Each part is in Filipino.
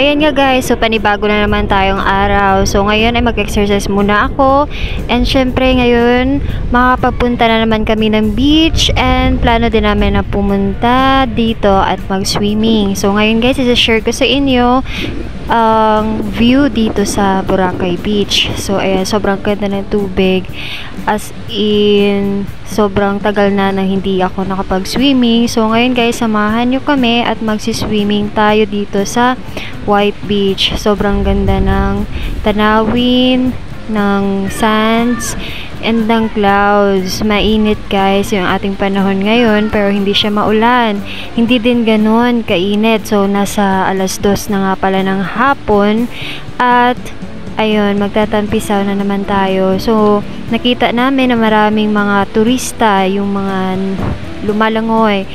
ayan nga guys, so panibago na naman tayong araw. So ngayon ay mag-exercise muna ako. And syempre ngayon, makapagpunta na naman kami ng beach. And plano din namin na pumunta dito at mag-swimming. So ngayon guys, isa-share ko sa inyo ang view dito sa Boracay Beach. So ayan, sobrang ganda ng tubig. As in, sobrang tagal na nang hindi ako nakapag-swimming. So ngayon guys, samahan nyo kami at magsiswimming tayo dito sa White Beach. Sobrang ganda ng tanawin, ng sands, and ng clouds. Mainit guys yung ating panahon ngayon, pero hindi siya maulan. Hindi din ganun kainit. So nasa 2:00 na nga pala ng hapon at ayun, magtatampisaw na naman tayo. So nakita namin na maraming mga turista, yung mga lumalangoy,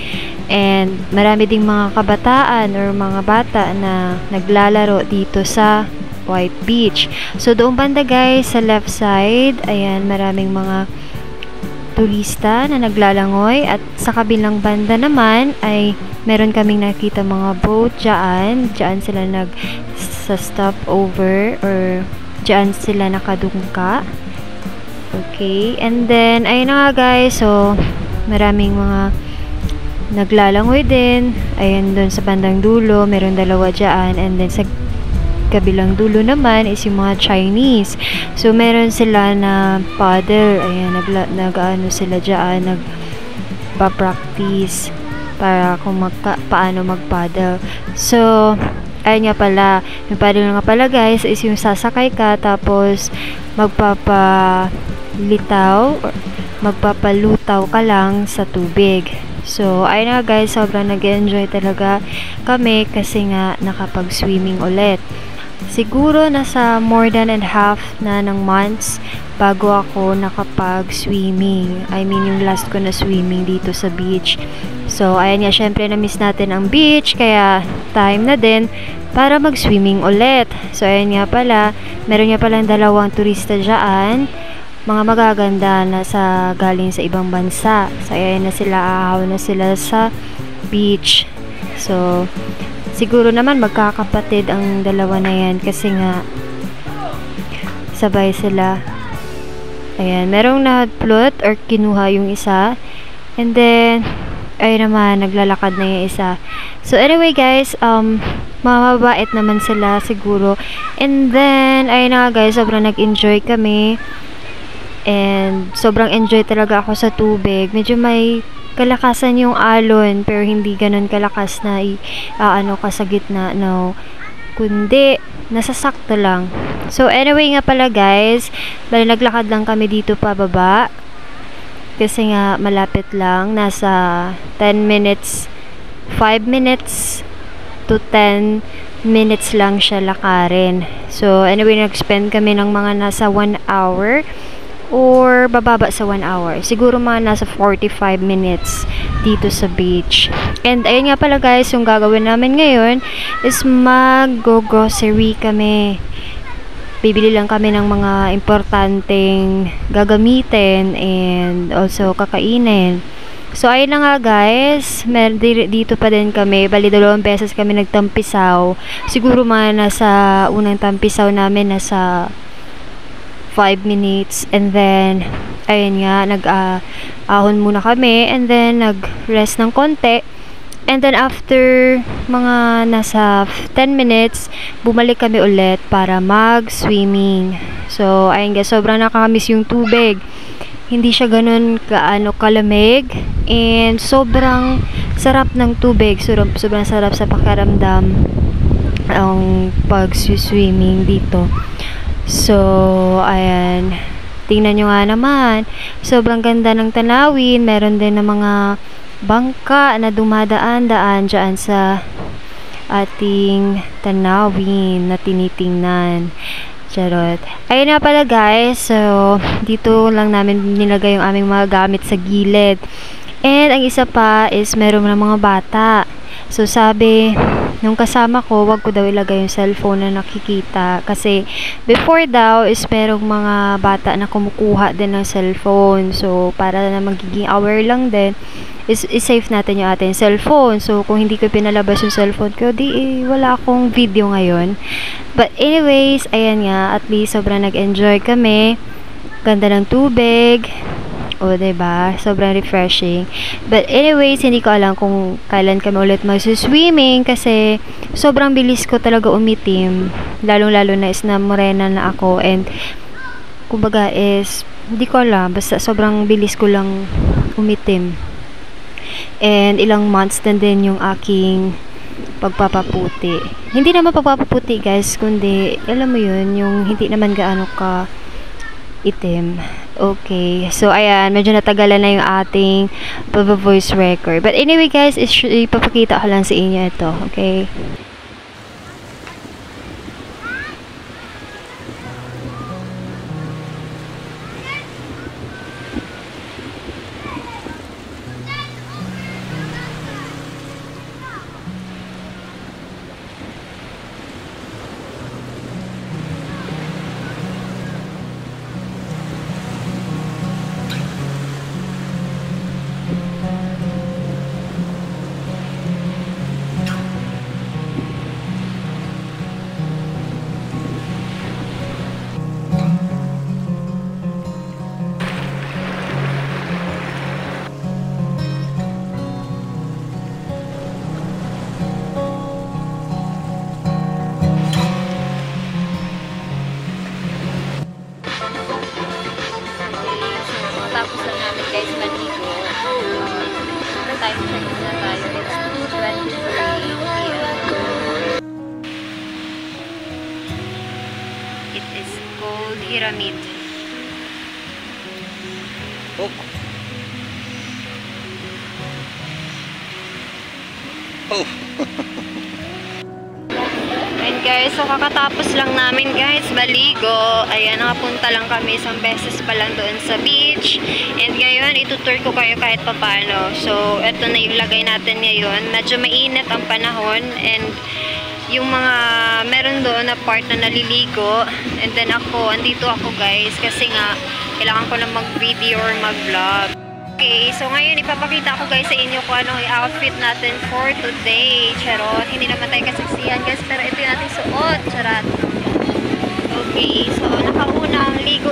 and marami ding mga kabataan or mga bata na naglalaro dito sa White Beach. So doon banda guys, sa left side, ayan, maraming mga turista na naglalangoy, at sa kabilang banda naman ay meron kaming nakita mga boat dyan sila sa stopover, or dyan sila nakadungka. Okay, and then ayun na nga guys, so maraming mga naglalangoy din. Ayan, doon sa bandang dulo meron dalawa dyan, and then sa kabilang dulo naman is yung mga Chinese. So meron sila na paddle. Ayan, nag-ano sila dyan, nagpa-practice para kung paano mag-paddle. So ayun nga pala, yung paddle nga pala guys is yung sasakay ka tapos magpapalutaw ka lang sa tubig. So ayun nga guys, sobrang nag-enjoy talaga kami kasi nga nakapag-swimming ulit. Siguro nasa more than and half na ng months bago ako nakapag-swimming. I mean, yung last ko na swimming dito sa beach. So ayan nga, syempre na-miss natin ang beach, kaya time na din para mag-swimming ulit. So ayan nga pala, meron nga palang dalawang turista dyan, mga magaganda na galing sa ibang bansa. So ayan na sila, aahaw na sila sa beach. So siguro naman magkakapatid ang dalawa na yan kasi nga sabay sila. Ayan, merong na-plot or kinuha yung isa, and then ayun naman, naglalakad na yung isa. So anyway guys, mababait naman sila siguro. And then ayun na guys, sobrang nag-enjoy kami. And sobrang enjoy talaga ako sa tubig. Medyo may kalakasan yung alon, pero hindi ganun kalakas na ka sa gitna, no, kundi nasasakto lang. So anyway nga pala guys, bali naglakad lang kami dito pababa kasi nga malapit lang, nasa 5 minutes to 10 minutes lang siya lakarin. So anyway, nag-spend kami ng mga nasa 1 hour or bababa sa 1 hour. Siguro mga nasa 45 minutes dito sa beach. And ayun nga pala guys, yung gagawin namin ngayon is mag-grocery kami. Bibili lang kami ng mga importanteng gagamitin and also kakainin. So ayun na nga guys, dito pa din kami. Bali 2 beses kami nagtampisaw. Siguro mga nasa unang tampisaw namin nasa 5 minutes, and then ayun nga, nag-ahon muna kami, and then nag-rest ng konti, and then after mga nasa 10 minutes bumalik kami ulit para mag-swimming. So ayun guys, sobrang nakakamiss yung tubig. Hindi siya ganun kalamig, and sobrang sarap ng tubig. Sobrang sarap sa pakiramdam ang pag-swimming dito. So ayan, tingnan nyo nga naman, sobrang ganda ng tanawin. Meron din ng mga bangka na dumadaan-daan dyan sa ating tanawin na tinitingnan. Charot. Ayun na pala guys, so dito lang namin nilagay yung aming mga gamit sa gilid. And ang isa pa is meron ng mga bata. So sabi nung kasama ko, wag ko daw ilagay yung cellphone na nakikita, kasi before daw is merong mga bata na kumukuha din ng cellphone. So para na magiging aware lang din is-save natin yung ating cellphone. So, kung hindi ko pinalabas yung cellphone ko, wala akong video ngayon. But anyways, ayan nga, at least sobrang nag-enjoy kami. Ganda ng tubig. O, diba? Sobrang refreshing. But anyways, hindi ko alam kung kailan kami ulit mag-swimming kasi sobrang bilis ko talaga umitim. Lalong-lalo na is na morena na ako and kumbaga is hindi ko alam, basta sobrang bilis ko lang umitim. And ilang months din yung aking pagpapaputi. Hindi naman pagpapaputi guys, kundi alam mo yun, yung hindi naman gaano ka itim. Okay, so ayan, medyo natagalan na yung ating voice record. But anyway guys, ipapakita ko lang sa inyo ito, okay? Tapos lang namin guys maligo. Time check na tayo. It's 2:23 p.m. It is called Hiramid. Oh. Oh. And guys, so kakatapos lang namin guys maligo. Ayan, nakapunta lang kami isang beses pa lang doon sa beach. And ngayon, itutour ko kayo kahit papano. So, eto na yung lagay natin ngayon. Medyo mainit ang panahon and yung mga meron doon na part na naliligo. And then andito ako guys kasi nga kailangan ko na mag-video or mag-vlog. Okay, so ngayon ipapakita ko guys sa inyo kung anong outfit natin for today. Charot, hindi naman tayo kasaksihan guys, pero ito yung ating suot. Charot. Okay, so nakauna ang ligo